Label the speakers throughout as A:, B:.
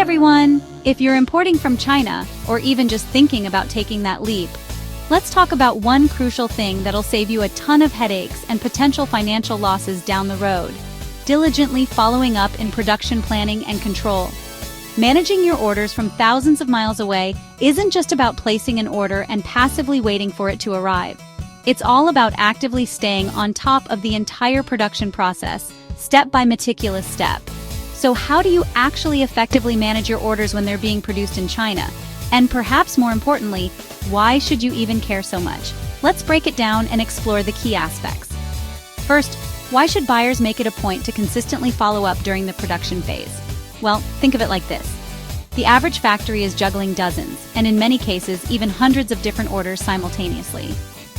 A: everyone! If you're importing from China, or even just thinking about taking that leap, let's talk about one crucial thing that'll save you a ton of headaches and potential financial losses down the road: diligently following up in production planning and control. Managing your orders from thousands of miles away isn't just about placing an order and passively waiting for it to arrive. It's all about actively staying on top of the entire production process, step by meticulous step. So how do you actually effectively manage your orders when they're being produced in China? And perhaps more importantly, why should you even care so much? Let's break it down and explore the key aspects. First, why should buyers make it a point to consistently follow up during the production phase? Well, think of it like this. The average factory is juggling dozens, and in many cases, even hundreds of different orders simultaneously.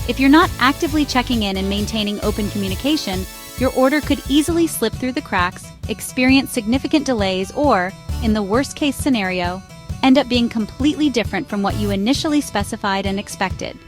A: If you're not actively checking in and maintaining open communication, your order could easily slip through the cracks, experience significant delays, or, in the worst-case scenario, end up being completely different from what you initially specified and expected.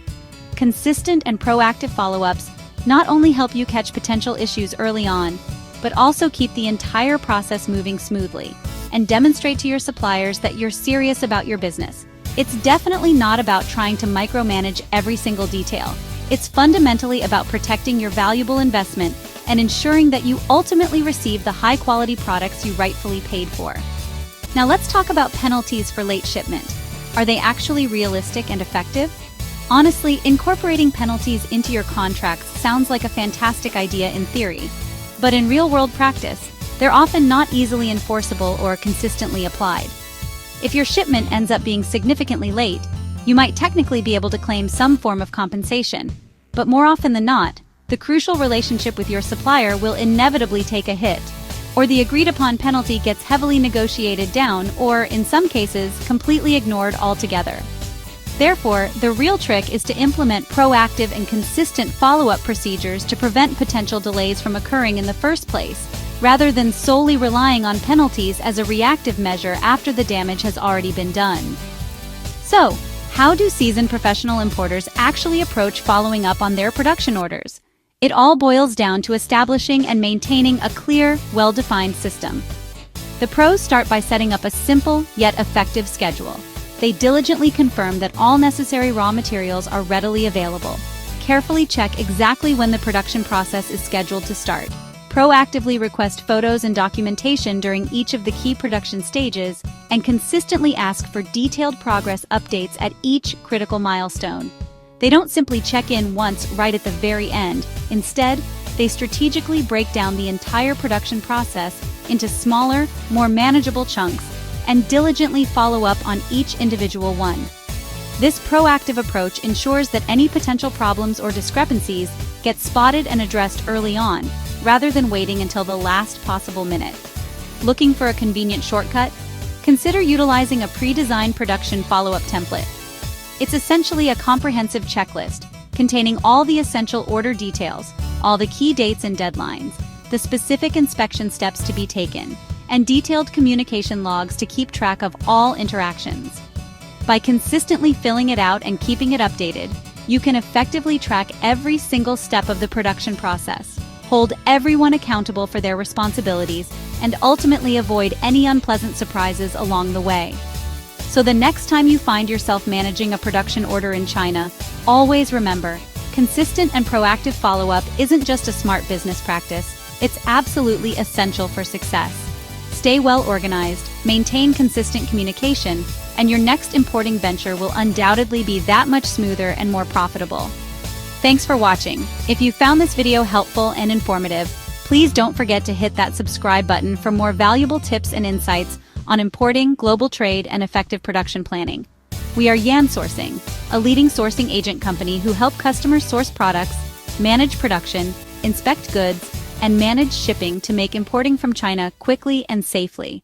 A: Consistent and proactive follow-ups not only help you catch potential issues early on, but also keep the entire process moving smoothly and demonstrate to your suppliers that you're serious about your business. It's definitely not about trying to micromanage every single detail. It's fundamentally about protecting your valuable investment and ensuring that you ultimately receive the high-quality products you rightfully paid for. Now let's talk about penalties for late shipment. Are they actually realistic and effective? Honestly, incorporating penalties into your contracts sounds like a fantastic idea in theory, but in real-world practice, they're often not easily enforceable or consistently applied. If your shipment ends up being significantly late, you might technically be able to claim some form of compensation, but more often than not, the crucial relationship with your supplier will inevitably take a hit, or the agreed-upon penalty gets heavily negotiated down or, in some cases, completely ignored altogether. Therefore, the real trick is to implement proactive and consistent follow-up procedures to prevent potential delays from occurring in the first place, rather than solely relying on penalties as a reactive measure after the damage has already been done. So, how do seasoned professional importers actually approach following up on their production orders? It all boils down to establishing and maintaining a clear, well-defined system. The pros start by setting up a simple yet effective schedule. They diligently confirm that all necessary raw materials are readily available, carefully check exactly when the production process is scheduled to start, proactively request photos and documentation during each of the key production stages, and consistently ask for detailed progress updates at each critical milestone. They don't simply check in once right at the very end. Instead, they strategically break down the entire production process into smaller, more manageable chunks and diligently follow up on each individual one. This proactive approach ensures that any potential problems or discrepancies get spotted and addressed early on, rather than waiting until the last possible minute. Looking for a convenient shortcut? Consider utilizing a pre-designed production follow-up template. It's essentially a comprehensive checklist containing all the essential order details, all the key dates and deadlines, the specific inspection steps to be taken, and detailed communication logs to keep track of all interactions. By consistently filling it out and keeping it updated, you can effectively track every single step of the production process, hold everyone accountable for their responsibilities, and ultimately avoid any unpleasant surprises along the way. So the next time you find yourself managing a production order in China, always remember, consistent and proactive follow-up isn't just a smart business practice, it's absolutely essential for success. Stay well organized, maintain consistent communication, and your next importing venture will undoubtedly be that much smoother and more profitable. Thanks for watching. If you found this video helpful and informative, please don't forget to hit that subscribe button for more valuable tips and insights on importing, global trade, and effective production planning. We are YanSourcing, a leading sourcing agent company who help customers source products, manage production, inspect goods, and manage shipping to make importing from China quickly and safely.